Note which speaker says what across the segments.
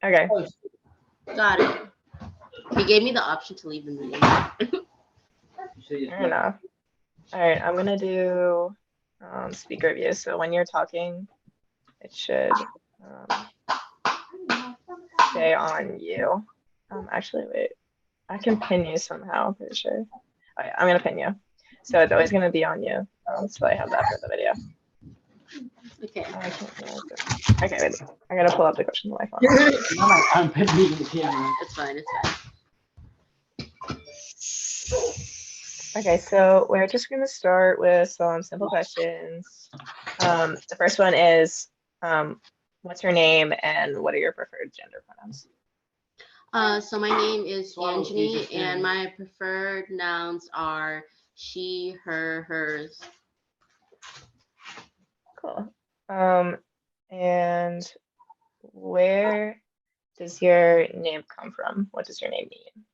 Speaker 1: Okay,
Speaker 2: Got it. He gave me the option to leave the meeting.
Speaker 1: fair enough. All right, I'm gonna do speaker view. So when you're talking, it should um, stay on you. Actually, wait, I can pin you somehow, pretty sure. Oh, yeah, I'm gonna pin you. So it's always gonna be on you. So I have that for the video.
Speaker 2: Okay.
Speaker 1: I can't. Okay, wait. I gotta pull up the question on my phone.
Speaker 3: I'm pinning the camera.
Speaker 2: It's fine. It's fine.
Speaker 1: Okay, so we're just gonna start with some simple questions. The first one is, what's your name and what are your preferred gender pronouns?
Speaker 2: So my name is Angenie, and my preferred nouns are she, her, hers.
Speaker 1: Cool. And where does your name come from? What does your name mean?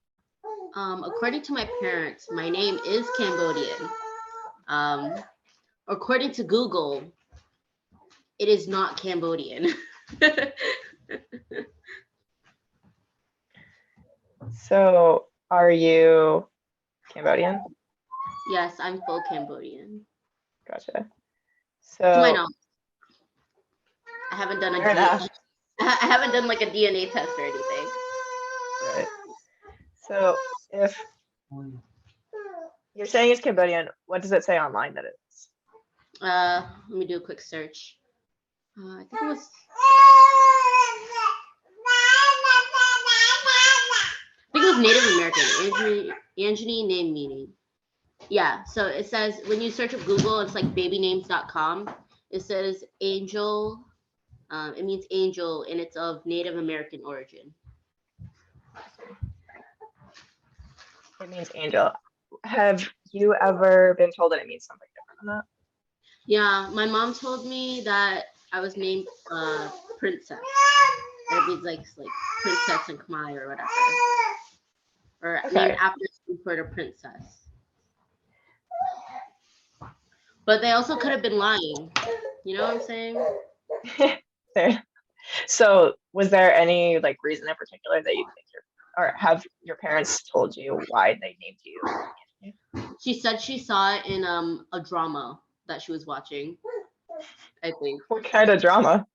Speaker 2: According to my parents, my name is Cambodian. Um, according to Google, it is not Cambodian.
Speaker 1: So, are you Cambodian?
Speaker 2: Yes, I'm full Cambodian.
Speaker 1: Gotcha.
Speaker 2: To my
Speaker 1: So,
Speaker 2: knowledge, I haven't done a
Speaker 1: fair enough.
Speaker 2: I haven't done like a DNA test or anything.
Speaker 1: Right. So, if you're saying it's Cambodian, what does it say online that it is?
Speaker 2: Let me do a quick search. I think it was. I think it was Native American. Angenie name meaning. Yeah, so it says when you search up Google, it's like babynames.com. It says angel. It means angel, and it's of Native American origin.
Speaker 1: It means angel. Have you ever been told that it means something different than that?
Speaker 2: Yeah, my mom told me that I was named princess. It means like princess in Khmer or whatever, or named
Speaker 1: Okay.
Speaker 2: after some sort of princess. But they also could have been lying. You know what I'm saying?
Speaker 1: Fair. So, was there any like reason in particular that you think or have your parents told you why they named you?
Speaker 2: She said she saw it in a drama that she was watching. I think
Speaker 1: What kind of drama?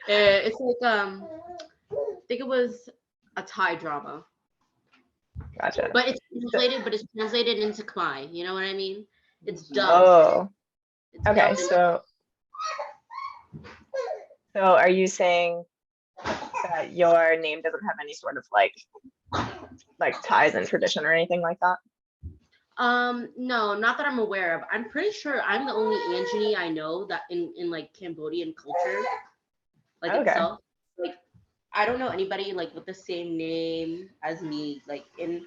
Speaker 2: it's like I think it was a Thai drama,
Speaker 1: Gotcha.
Speaker 2: but it's
Speaker 1: So,
Speaker 2: translated, but it's translated into Khmer. You know what I mean? It's dubbed.
Speaker 1: oh,
Speaker 2: It's
Speaker 1: okay.
Speaker 2: dubbed in.
Speaker 1: So are you saying that your name doesn't have any sort of like ties and tradition or anything like that?
Speaker 2: No, not that I'm aware of. I'm pretty sure I'm the only Angenie I know that in like Cambodian culture, like
Speaker 1: Okay.
Speaker 2: itself. Like I don't know anybody like with the same name as me, like in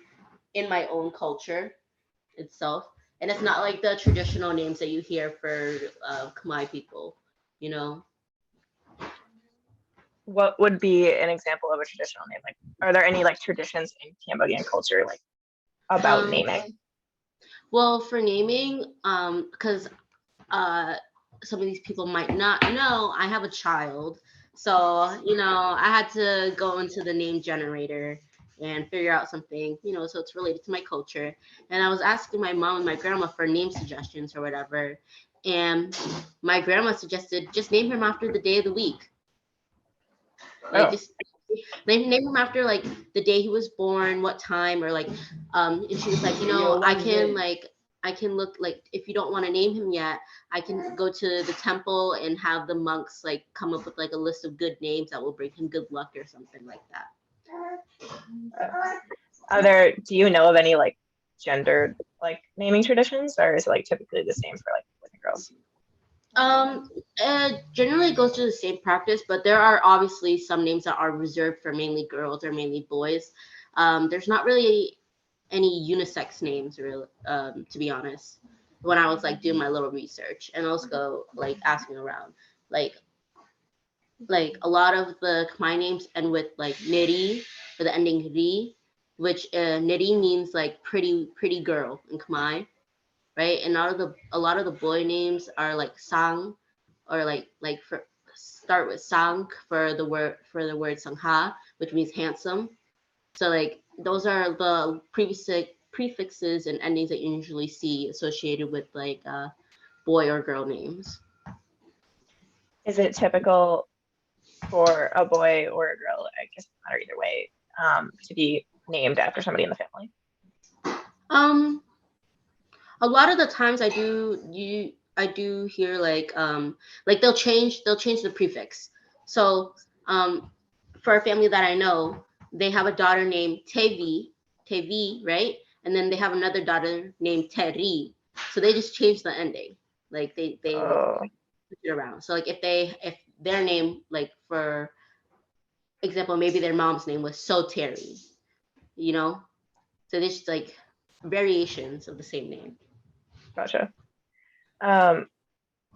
Speaker 2: my own culture itself. And it's not like the traditional names that you hear for Khmer people, you know.
Speaker 1: What would be an example of a traditional name? Like, are there any like traditions in Cambodian culture like about
Speaker 2: Um,
Speaker 1: naming?
Speaker 2: well, for naming, because uh, some of these people might not know, I have a child. So, I had to go into the name generator and figure out something, so it's related to my culture. And I was asking my mom and my grandma for name suggestions or whatever. And my grandma suggested just name him after the day of the week. Like
Speaker 1: Oh,
Speaker 2: just name him after like the day he was born, what time, or like and she was like, I can look like if you don't want to name him yet, I can go to the temple and have the monks like come up with like a list of good names that will bring him good luck or something like that.
Speaker 1: uh, do you know of any like gendered like naming traditions, or is it like typically the same for like boys and girls?
Speaker 2: Generally it goes to the same practice, but there are obviously some names that are reserved for mainly girls or mainly boys. There's not really any unisex names, really, to be honest. When I was like doing my little research and also like asking around, like a lot of the Khmer names end with like neri for the ending ri, which neri means like pretty girl in Khmer, right? And a lot of the boy names are like sang or like for start with sang for the word sangha, which means handsome. So like those are the prefixes and endings that you usually see associated with like boy or girl names.
Speaker 1: Is it typical for a boy or a girl, I guess it doesn't matter either way, to be named after somebody in the family?
Speaker 2: A lot of the times I do hear like they'll change the prefix. So for a family that I know, they have a daughter named Tevi, right? And then they have another daughter named Teri. So they just change the ending. Like they
Speaker 1: Oh,
Speaker 2: switch it around. So like if their name, like for example, maybe their mom's name was So Terry, you know? So there's just like variations of the same name.
Speaker 1: gotcha. Um,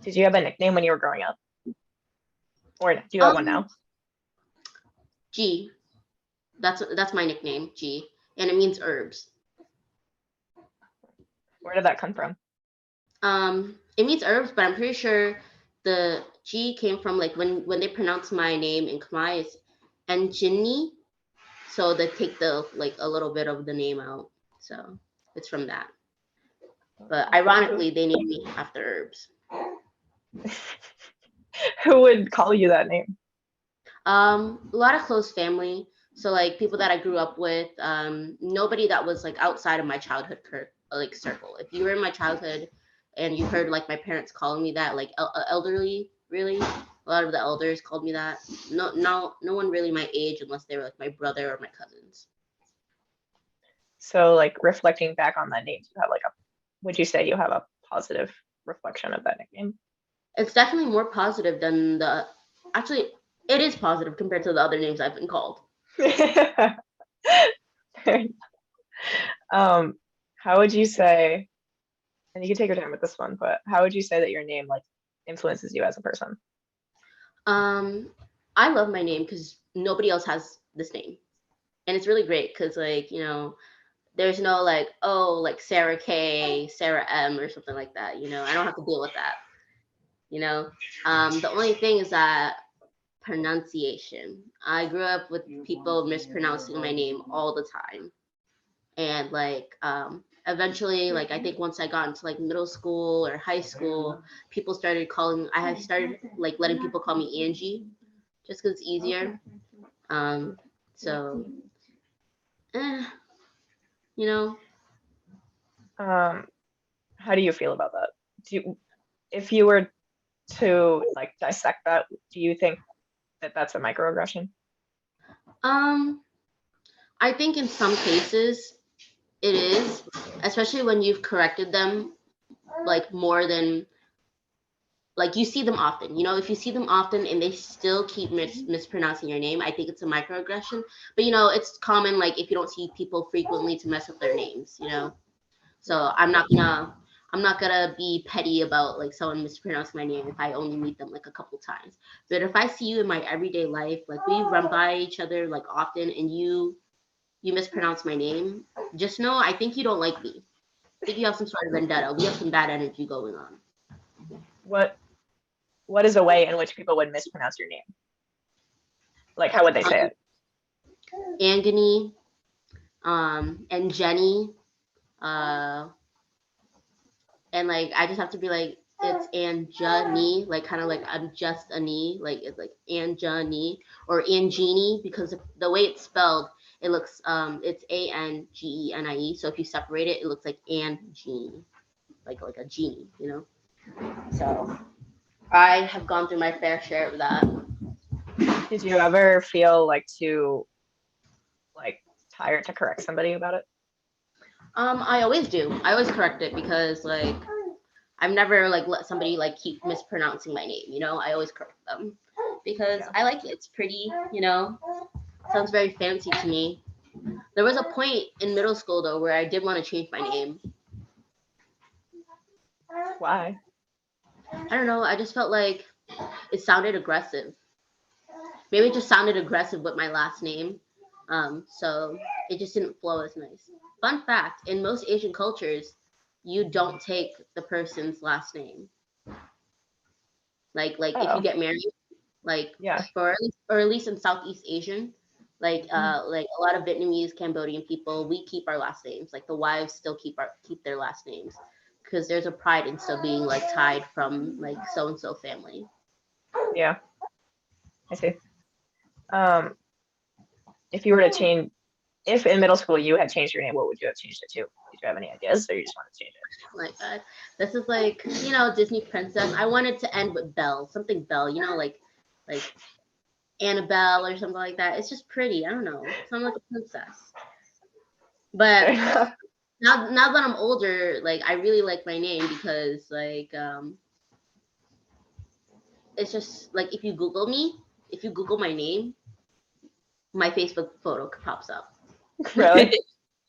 Speaker 1: did you have a nickname when you were growing up? Or do you have one now?
Speaker 2: G. That's my nickname, G, and it means herbs.
Speaker 1: Where did that come from?
Speaker 2: It means herbs, but I'm pretty sure the G came from like when they pronounce my name in Khmer, it's Angenie, so they take the like a little bit of the name out. So it's from that. But ironically, they named me after herbs.
Speaker 1: Who would call you that name?
Speaker 2: A lot of close family. So like people that I grew up with, nobody that was like outside of my childhood like circle. If you were in my childhood and you heard like my parents calling me that, like elderly, really, a lot of the elders called me that. No one really my age unless they were like my brother or my cousins.
Speaker 1: So like reflecting back on that name, you have like would you say you have a positive reflection of that nickname?
Speaker 2: It's definitely more positive than actually, it is positive compared to the other names I've been called.
Speaker 1: How would you say, and you can take your time with this one, but how would you say that your name like influences you as a person?
Speaker 2: I love my name because nobody else has this name, and it's really great because like there's no like like Sarah K, Sarah M, or something like that. I don't have to deal with that. The only thing is that pronunciation. I grew up with people mispronouncing my name all the time, and like eventually, like I think once I got into like middle school or high school, people started calling. I have started like letting people call me Angie, just because it's easier. So, you know.
Speaker 1: How do you feel about that? If you were to like dissect that, do you think that that's a microaggression?
Speaker 2: I think in some cases it is, especially when you've corrected them like more than like you see them often. If you see them often and they still keep mispronouncing your name, I think it's a microaggression. But it's common like if you don't see people frequently to mess up their names. So I'm not gonna be petty about like someone mispronouncing my name if I only meet them like a couple times. But if I see you in my everyday life, like we run by each other like often, and you mispronounce my name, just know I think you don't like me. I think you have some sort of vendetta. We have some bad energy going on.
Speaker 1: What is a way in which people would mispronounce your name? Like how would they say it?
Speaker 2: Angenie, Angenie, and like I just have to be like it's Angenie, like kind of like I'm just a knee, like it's like Angenie or Angenie because the way it's spelled, it looks it's Angenie. So if you separate it, it looks like Angenie, like a genie, So I have gone through my fair share of that.
Speaker 1: Did you ever feel like too tired to correct somebody about it?
Speaker 2: I always do. I always correct it because like I've never like let somebody like keep mispronouncing my name. I always correct them because I like it. It's pretty. Sounds very fancy to me. There was a point in middle school though where I did want to change my name.
Speaker 1: Why?
Speaker 2: I don't know. I just felt like it sounded aggressive. Maybe it just sounded aggressive with my last name. So it just didn't flow as nice. Fun fact, in most Asian cultures, you don't take the person's last name. Like if you get married, Like
Speaker 1: Yeah.
Speaker 2: or at least in Southeast Asian, like a lot of Vietnamese, Cambodian people, we keep our last names. Like the wives still keep their last names because there's a pride in still being like tied from like so and so family.
Speaker 1: Yeah. I see. If you were to change, if in middle school you had changed your name, what would you have changed it to? Did you have any ideas, or you just want to change it?
Speaker 2: My God, this is like Disney princess. I wanted to end with Belle, something Belle, like Annabelle or something like that. It's just pretty. I don't know, sound like a princess. But now that I'm older, like I really like my name because like it's just like if you Google my name, my Facebook photo pops up.
Speaker 1: Really?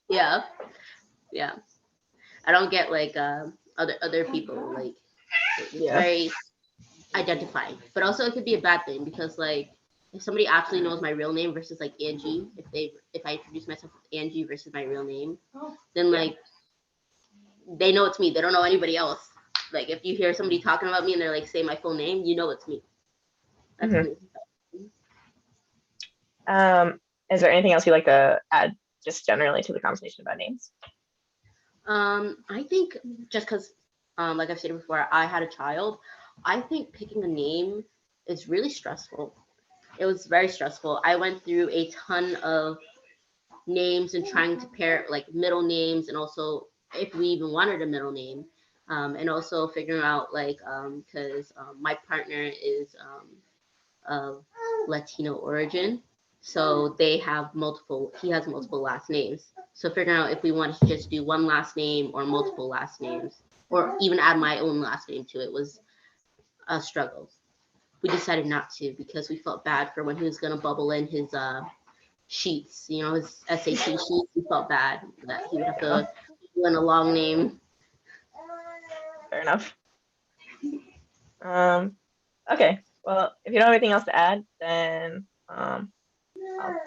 Speaker 2: Yeah, yeah. I don't get like other people like it's
Speaker 1: Yeah.
Speaker 2: very identifying, but also it could be a bad thing because like if somebody actually knows my real name versus like Angie, if I introduce myself with Angie versus my real name, then like they know it's me. They don't know anybody else. Like if you hear somebody talking about me and they're like say my full name, you know it's me. That's
Speaker 1: Mhm.
Speaker 2: only.
Speaker 1: Is there anything else you'd like to add, just generally, to the conversation about names?
Speaker 2: I think just because, like I've said before, I had a child. I think picking a name is really stressful. It was very stressful. I went through a ton of names and trying to pair like middle names and also if we even wanted a middle name, and also figuring out like because my partner is of Latino origin, so they have multiple. He has multiple last names. So figuring out if we wanted to just do one last name or multiple last names, or even add my own last name to it was a struggle. We decided not to because we felt bad for when he was gonna bubble in his sheets, his SAT sheets. We felt bad that he would have to fill in a long name.
Speaker 1: Fair enough. Okay. Well, if you don't have anything else to add, then I'll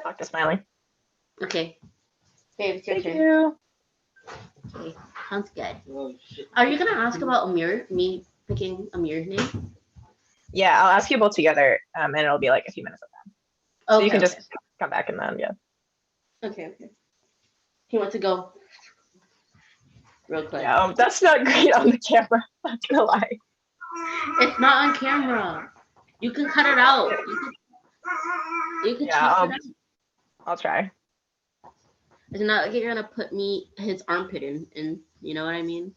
Speaker 1: talk to Smiley.
Speaker 2: Okay. Babe, it's your
Speaker 1: Thank
Speaker 2: turn.
Speaker 1: you.
Speaker 2: Okay, sounds good.
Speaker 3: Oh, shit.
Speaker 2: Are you gonna ask about me picking Amir's name?
Speaker 1: Yeah, I'll ask you both together, and it'll be like a few minutes of time. So
Speaker 2: Okay,
Speaker 1: you can
Speaker 2: okay.
Speaker 1: just come back and then, yeah.
Speaker 2: Okay. He wants to go real quick.
Speaker 1: Yeah, that's not great on the camera. Not gonna lie.
Speaker 2: It's not on camera. You can cut it out. You can
Speaker 1: Yeah,
Speaker 2: chop it out.
Speaker 1: I'll try.
Speaker 2: It's not like you're gonna put his armpit in. You know what I mean?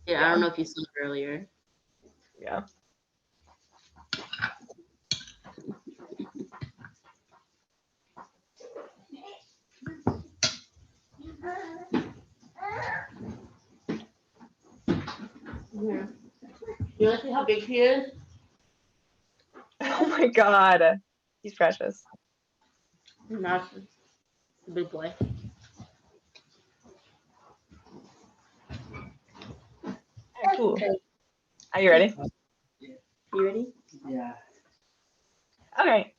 Speaker 2: Yeah, I don't know if you saw it earlier.
Speaker 1: Yeah.
Speaker 2: Yeah. You wanna see how big he is?
Speaker 1: Oh my God, he's precious.
Speaker 2: Massive. Big boy.
Speaker 1: Cool.
Speaker 2: Okay.
Speaker 1: Are you ready?
Speaker 2: You ready?
Speaker 3: Yeah.
Speaker 1: Okay.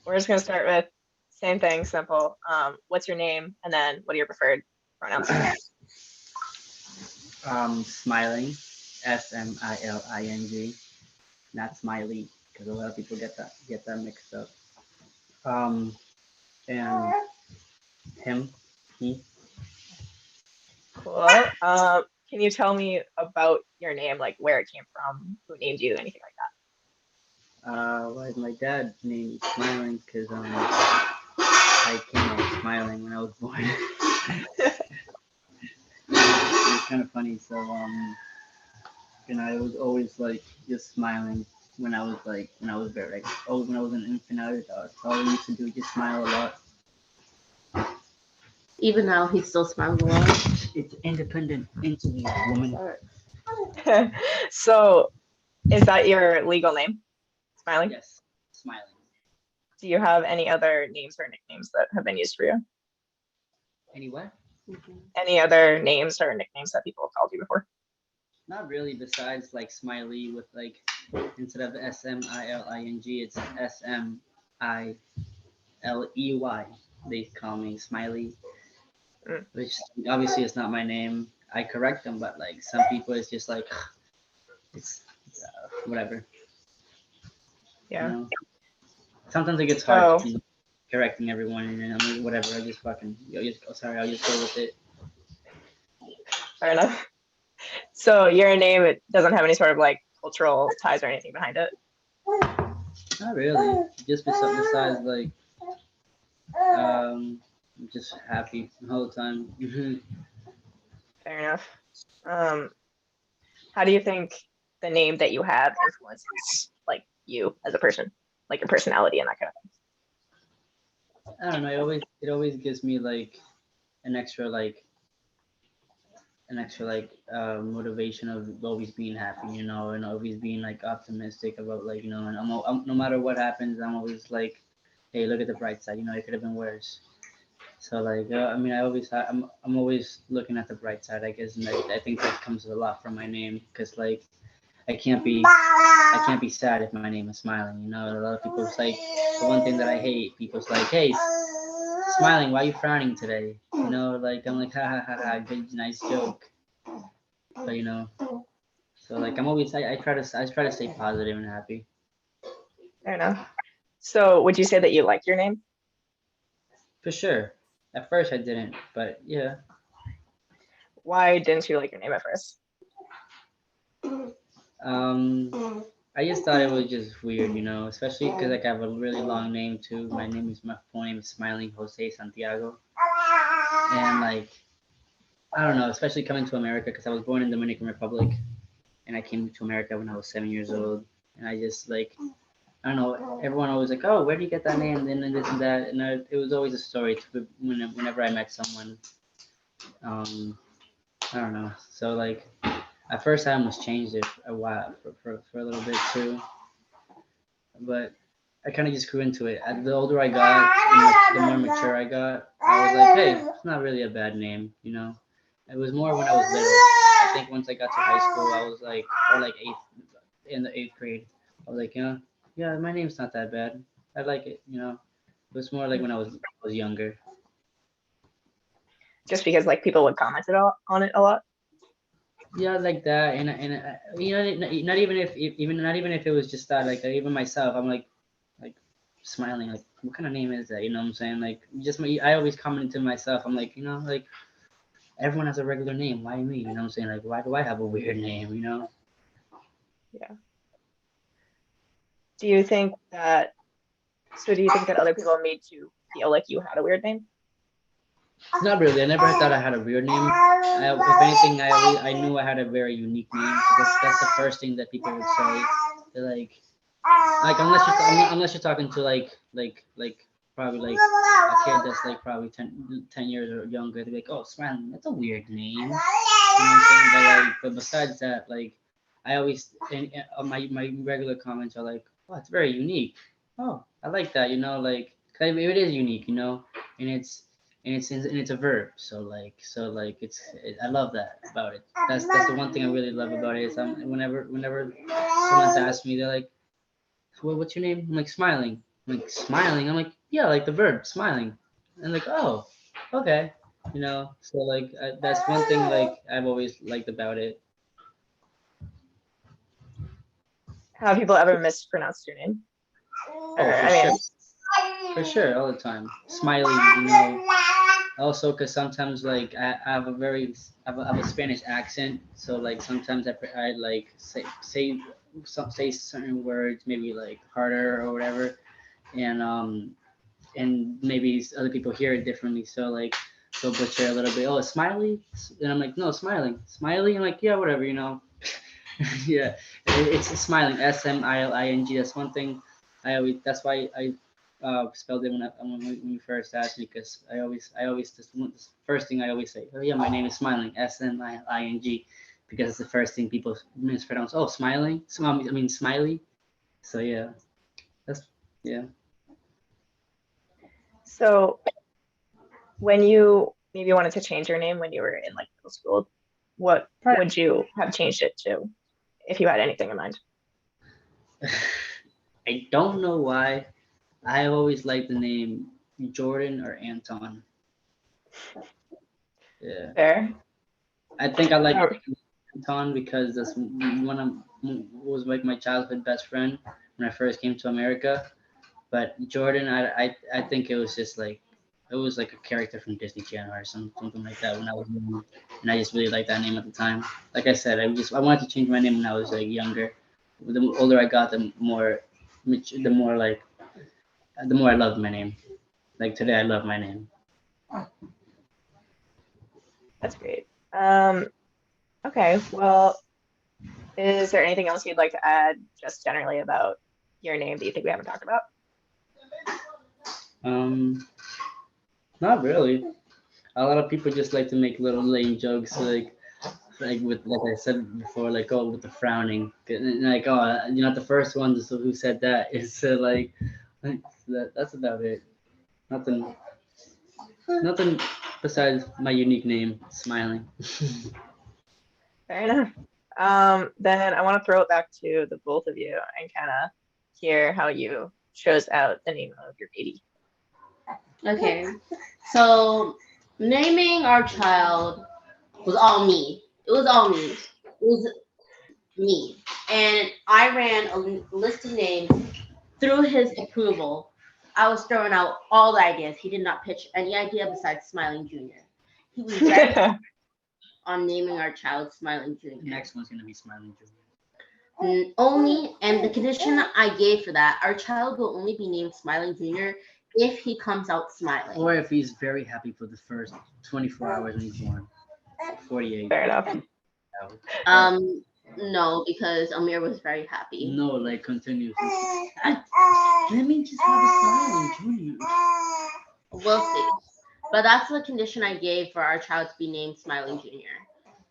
Speaker 1: We're just gonna start with same thing, simple. What's your name, and then what are your preferred pronouns?
Speaker 3: Smiling, Smiling, not Smiley, because a lot of people get that mixed up. And him, he.
Speaker 1: Cool. Can you tell me about your name, like where it came from, who named you, anything like
Speaker 3: Well, my dad named me Smiling because I came out smiling when I was born. It's kind of funny. So I was always like just smiling when I was very like when I was an infant. That's all I used to do, just smile a lot.
Speaker 2: Even now, he's still smiling a lot.
Speaker 3: It's independent interview, woman.
Speaker 1: that? So, is that your legal name, Smiling?
Speaker 3: Yes, Smiling.
Speaker 1: Do you have any other names or nicknames that have been used for you?
Speaker 3: Anyway,
Speaker 1: Any other names or nicknames that people have called you before?
Speaker 3: not really. Besides like Smiley with like instead of Smiling, it's Smiley. They call me Smiley,
Speaker 1: Mm.
Speaker 3: which obviously is not my name. I correct them, but like some people, it's just like it's whatever.
Speaker 1: Yeah.
Speaker 3: You know? Sometimes it gets hard
Speaker 1: So,
Speaker 3: to be correcting everyone, and then I'm like, whatever. I just fucking, I'll just go with it.
Speaker 1: fair enough. So your name, it doesn't have any sort of like cultural ties or anything behind it.
Speaker 3: Not really. Just besides like, I'm just happy the whole time.
Speaker 1: Fair enough. How do you think the name that you have influences like you as a person, like your personality and that kind of
Speaker 3: I don't know. It always gives me like an extra like motivation of always being happy, and always being like optimistic about like and no matter what happens, I'm always like, hey, look at the bright side. It could have been worse. So like, I mean, I'm always looking at the bright side, I guess, and I think that comes a lot from my name, because like I can't be sad if my name is smiling. A lot of people say the one thing that I hate. People's like, hey, smiling, why are you frowning today? Like I'm like, ha ha ha ha, good, nice joke. But so like I'm always I try to stay positive and happy.
Speaker 1: fair enough. So would you say that you like your name?
Speaker 3: For sure. At first I didn't, but yeah.
Speaker 1: Why didn't you like your name at first?
Speaker 3: I just thought it was just weird, especially because like I have a really long name too. My full name is Smiling Jose Santiago, and like I don't know, especially coming to America, because I was born in Dominican Republic, and I came to America when I was 7 years old, and I just like I don't know. Everyone always like, oh, where do you get that name? And this and that, and it was always a story whenever I met someone. Um, I don't know. So like, at first I almost changed it a while for a little bit too, but I kind of just grew into it. The older I got, the more mature I got. I was like, hey, it's not really a bad name. It was more when I was little. I think once I got to high school, I was like, or like in the eighth grade, I was like, yeah, my name's not that bad. I like it. It was more like when I was younger.
Speaker 1: Just because like people would comment on it a lot?
Speaker 3: Yeah, like that, and not even if it was just that, like even myself, I'm like smiling, like what kind of name is that? You know what I'm saying? Like I always comment to myself. I'm like, like everyone has a regular name. Why me? You know what I'm saying? Like why do I have a weird name?
Speaker 1: Yeah. Do you think that, so do you think that other people made you feel like you had a weird name?
Speaker 3: Not really. I never thought I had a weird name. If anything, I knew I had a very unique name. That's the first thing that people would say. They're like unless you're talking to like probably like a kid that's like probably 10 years or younger, they're like, oh, Smiling, that's a weird name. You know what I'm saying? But besides that, like I always my regular comments are like, oh, it's very unique. Oh, I like that. Like 'cause it is unique. And it's a verb. So like I love that about it. That's the one thing I really love about it. Is whenever someone's asked me, they're like, what's your name? I'm like, Smiling. I'm like, Smiling? I'm like, yeah, like the verb, smiling. And like, oh, okay. So like that's one thing like I've always liked about it.
Speaker 1: Have people ever mispronounced your name? Or,
Speaker 3: Oh, for
Speaker 1: I
Speaker 3: sure.
Speaker 1: mean,
Speaker 3: For sure, all the time. Smiley, also because sometimes like I have I have a Spanish accent, so like sometimes I like say certain words maybe like harder or whatever, and maybe other people hear it differently, so like they'll butcher a little bit. Oh, Smiley, and I'm like, no, Smiley. I'm like, yeah, whatever. Yeah, it's Smiling, Smiling. That's one thing that's why I spelled it when you first asked me, because I always the first thing I always say, oh yeah, my name is Smiling, Smiling, because it's the first thing people mispronounce. Oh, Smiling, I mean Smiley. So yeah, that's yeah.
Speaker 1: so when you maybe wanted to change your name when you were in like middle school, what would you have changed it to if you had anything in mind?
Speaker 3: I don't know why. I always liked the name Jordan or Anton. Yeah,
Speaker 1: Fair.
Speaker 3: I think I like
Speaker 1: Oh,
Speaker 3: Anton because that's one of was like my childhood best friend. when I first came to America. But Jordan, I think it was just like it was like a character from Disney Channel or something like that when I was young, and I just really liked that name at the time. Like I said, I wanted to change my name when I was like younger. The older I got, the more I loved my name. Like today, I love my name.
Speaker 1: That's great. Okay, well, is there anything else you'd like to add just generally about your name that you think we haven't talked about?
Speaker 3: Not really. A lot of people just like to make little lame jokes, like I said before, like oh with the frowning, and like oh you're not the first one who said that. It's that's about it. Nothing, nothing besides my unique name, Smiling.
Speaker 1: Fair enough. Then I want to throw it back to the both of you and kind of hear how you chose out the name of your baby.
Speaker 2: Okay, so naming our child was all me. It was all me. It was me. And I ran a list of names through his approval. I was throwing out all the ideas. He did not pitch any idea besides Smiling Jr. He was very on naming our child Smiling Jr.
Speaker 3: The next one's gonna be Smiling Junior.
Speaker 2: Only, and the condition I gave for that, our child will only be named Smiling Jr. if he comes out smiling.
Speaker 3: Or if he's very happy for the first 24 hours when he's born. 48.
Speaker 1: Fair enough.
Speaker 2: No, because Amir was very happy.
Speaker 3: No, like continuously. Let me just have a Smiling Junior.
Speaker 2: We'll see. But that's the condition I gave for our child to be named Smiling Jr.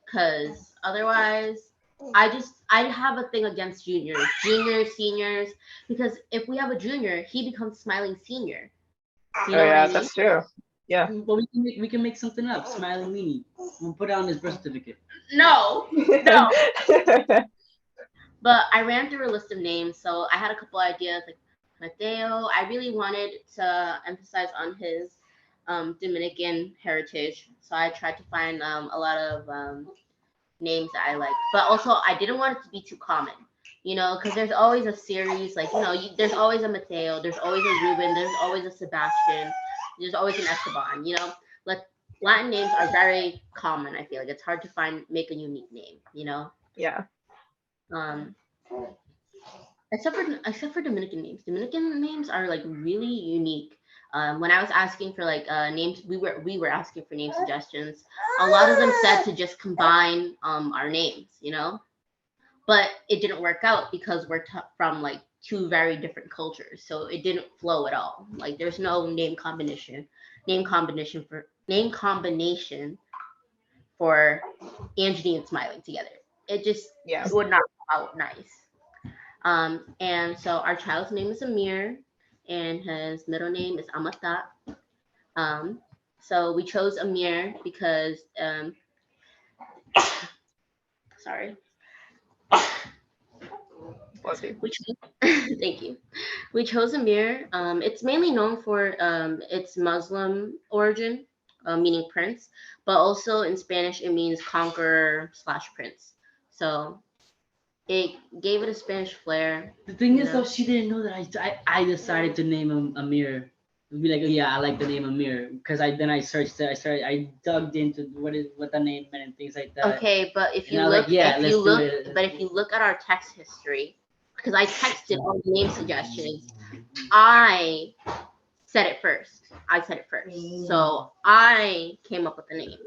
Speaker 2: Because otherwise, I have a thing against juniors, seniors. Because if we have a junior, he becomes Smiling Senior.
Speaker 1: You know yeah, that's true. Yeah.
Speaker 3: But we can make something up. Smiling Meanie. We'll put it on his birth certificate.
Speaker 2: No. But I ran through a list of names, so I had a couple ideas like Mateo. I really wanted to emphasize on his Dominican heritage, so I tried to find a lot of names that I like. But also, I didn't want it to be too common, because there's always a series, like, there's always a Mateo, there's always a Ruben, there's always a Sebastian, there's always an Esteban, Like, Latin names are very common, I feel like. It's hard to make a unique name,
Speaker 1: Yeah.
Speaker 2: Except for Dominican names. Dominican names are, like, really unique. When I was asking for names, we were asking for name suggestions. A lot of them said to just combine our names, but it didn't work out because we're from like two very different cultures, so it didn't flow at all. Like there's no name combination for Angenie and Smiling together. It just would not come out nice. And so our child's name is Amir, and his middle name is Amata. So we chose Amir because sorry. Thank you. We chose Amir. It's mainly known for its Muslim origin, meaning prince, but also in Spanish it means conqueror/prince. So it gave it a Spanish flair.
Speaker 3: The thing is, though, she didn't know that I decided to name him Amir. Be like, oh, yeah, I like the name Amir, because I searched it. I dug into what the name meant and things like that.
Speaker 2: Okay, but if you look at our text history, because I texted all the name suggestions, I said it first. So I came up with the name.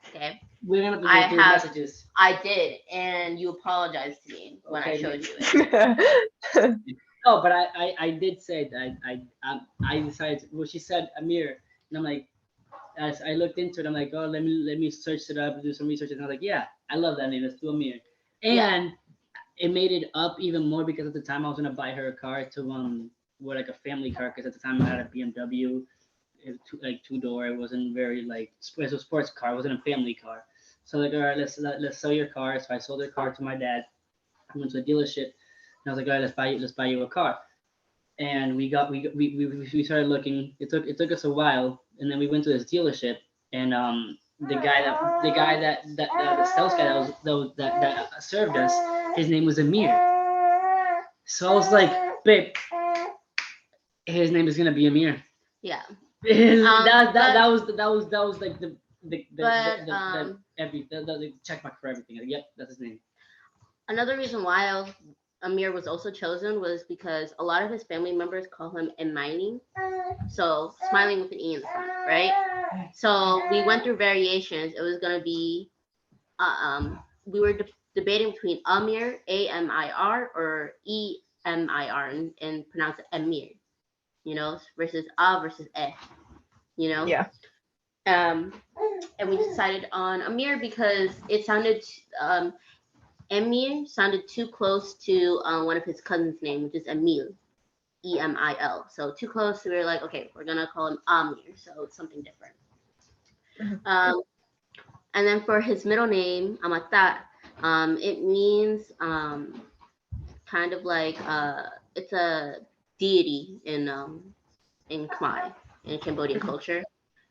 Speaker 2: Okay.
Speaker 3: We're gonna have to go through messages.
Speaker 2: I did, and you apologized to me when I showed you it.
Speaker 3: No, but I did say that I decided. Well, she said Amir, and I'm like, as I looked into it, I'm like, oh, let me search it up and do some research, and I was like, yeah, I love that name. Let's do Amir, and it made it up even more because at the time I was gonna buy her a car to like a family car, because at the time I had a BMW, like two-door. It wasn't very like it was a sports car. It wasn't a family car. So like, all right, let's sell your car. So I sold her car to my dad. I went to a dealership. And I was like, all right, let's buy you a car. And we started looking. It took us a while, and then we went to this dealership, and the sales guy that served us, his name was Amir.
Speaker 4: So I was like, babe, his name is gonna be Amir.
Speaker 2: Yeah.
Speaker 4: That was like the the check mark for everything. Like, yep, that's his name.
Speaker 2: Another reason why Amir was also chosen was because a lot of his family members call him Emily, so smiling with an E in the front, right? So we went through variations. It was gonna be, we were debating between Amir, Amir, or Emir, and pronounce it Emir, versus versus
Speaker 1: Yeah.
Speaker 2: and we decided on Amir because it sounded Emir sounded too close to one of his cousins' name, which is Emil, Emil. So too close. So we were like, okay, we're gonna call him Amir, so it's something different. And then for his middle name, Amata, it means kind of like it's a deity in Khmer, in Cambodian culture.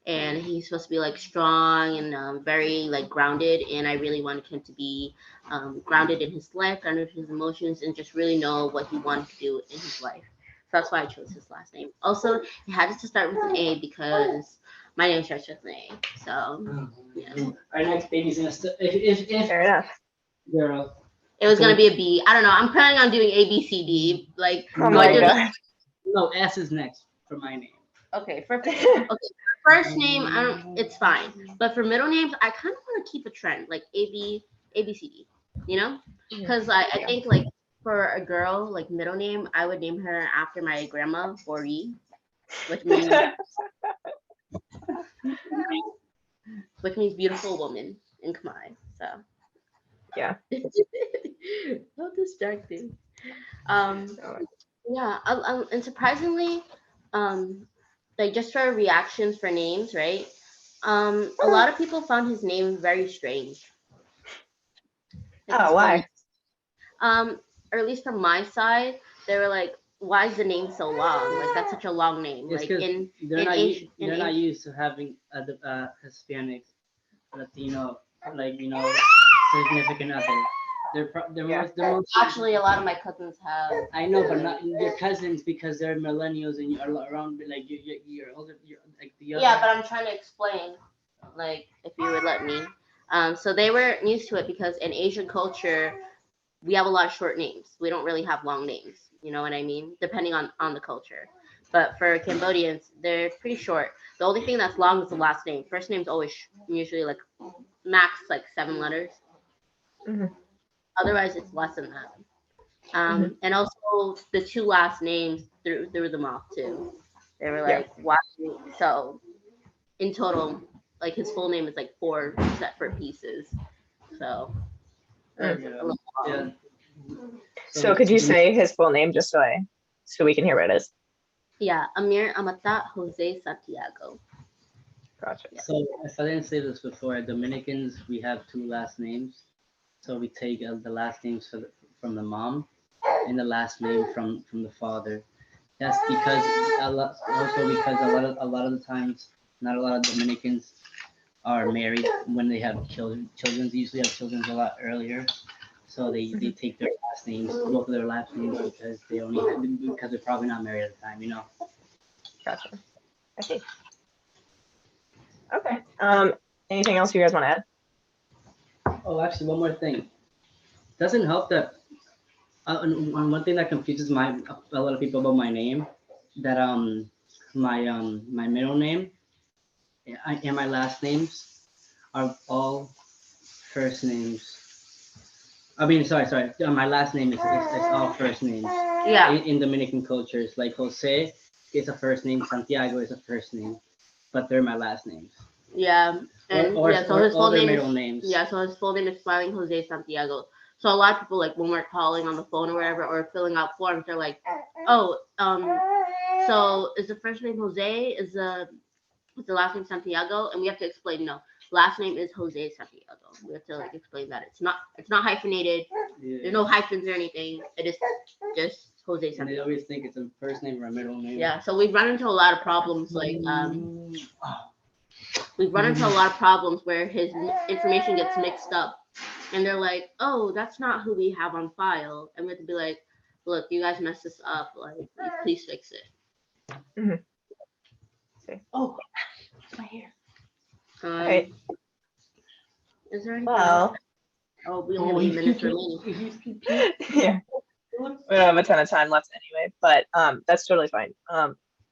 Speaker 2: And he's supposed to be like strong and very like grounded. And I really wanted him to be grounded in his life, grounded in his emotions, and just really know what he wanted to do in his life. So that's why I chose his last name. Also, it had to start with an A because my name starts with an A. So yeah.
Speaker 4: Our next baby's gonna if
Speaker 1: Fair enough.
Speaker 4: girl.
Speaker 2: It was gonna be a B. I don't know. I'm planning on doing A, B, C, D. Like,
Speaker 1: Oh
Speaker 2: do I
Speaker 1: my
Speaker 2: do
Speaker 1: god.
Speaker 4: No, S is next for my name.
Speaker 2: Okay, for first name, it's fine. But for middle names, I kind of want to keep a trend, like A, B, C, D. Because I
Speaker 1: Yeah.
Speaker 2: think like for a girl, like middle name, I would name her after my grandma, Bori, which means beautiful woman in Khmer. So
Speaker 1: Yeah.
Speaker 2: how distracting. Yeah, and surprisingly, like just for reactions for names, right? A lot of people found his name very strange. Like his
Speaker 1: Oh,
Speaker 2: full
Speaker 1: why?
Speaker 2: name. Or at least from my side, they were like, "Why is the name so long? Like that's such a long name."
Speaker 4: It's
Speaker 2: Like
Speaker 4: because they're not used to having Hispanics, Latino, like significant other. They're most
Speaker 2: Actually, a lot of my cousins have.
Speaker 4: I know, but not your cousins because they're millennials and you're around like you're older. You're like the other.
Speaker 2: Yeah, but I'm trying to explain, like, if you would let me. So they were used to it because in Asian culture, we have a lot of short names. We don't really have long names. You know what I mean? Depending on the culture. But for Cambodians, they're pretty short. The only thing that's long is the last name. First name's always usually like max like 7 letters.
Speaker 1: Mhm.
Speaker 2: Otherwise, it's less than that. And also the 2 last names threw them off too. They were
Speaker 1: Yeah.
Speaker 2: like, why? So in total, like his full name is like 4 separate pieces. So
Speaker 1: Mm.
Speaker 2: a little long.
Speaker 4: Yeah.
Speaker 1: So could you say his full name just so we can hear what it is?
Speaker 2: Yeah, Amir Amata Jose Santiago.
Speaker 1: Gotcha.
Speaker 4: So if I didn't say this before, Dominicans we have 2 last names. So we take the last names from the mom and the last name from the father. That's because because a lot of the times not a lot of Dominicans are married when they have children. Children usually have children a lot earlier, so they take their last names, both of their last names because because they're probably not married at the time,
Speaker 1: Gotcha. I see. Okay. Anything else you guys want to add?
Speaker 4: Oh, actually, one more thing. Doesn't help that one thing that confuses a lot of people about my name, that my middle name and my last names are all first names. I mean, sorry. My last name is all first names.
Speaker 2: Yeah.
Speaker 4: In Dominican cultures, like Jose is a first name, Santiago is a first name, but they're my last names.
Speaker 2: Yeah. And
Speaker 4: or
Speaker 2: so his full
Speaker 4: their
Speaker 2: name
Speaker 4: middle
Speaker 2: is
Speaker 4: names.
Speaker 2: Yeah, so his full name is Smiling Jose Santiago. So a lot of people, like when we're calling on the phone or whatever or filling out forms, they're like, "Oh, so is the first name Jose? Is the last name Santiago?" And we have to explain, no, last name is Jose Santiago. We have to like explain that it's not hyphenated.
Speaker 4: Yeah.
Speaker 2: There's no hyphens or anything. It is just Jose
Speaker 4: And they
Speaker 2: Santiago.
Speaker 4: always think it's a first name or a middle name.
Speaker 2: Yeah, so we've run into a lot of problems we've run into a lot of problems where his information gets mixed up, and they're like, "Oh, that's not who we have on file," and we have to be like, look, you guys messed this up. Like, please fix it.
Speaker 3: Oh, it's my hair.
Speaker 1: Alright.
Speaker 2: Is there anything
Speaker 1: Well,
Speaker 2: else? Oh, we only have 8 minutes remaining.
Speaker 1: yeah. We don't have a ton of time left anyway, but that's totally fine.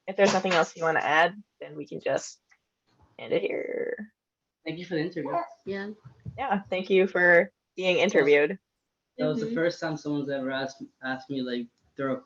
Speaker 1: If there's nothing else you want to add, then we can just end it here.
Speaker 4: Thank you for the interview.
Speaker 2: Yeah.
Speaker 1: Yeah, thank you for being interviewed.
Speaker 4: That was the first time someone's ever asked me like through a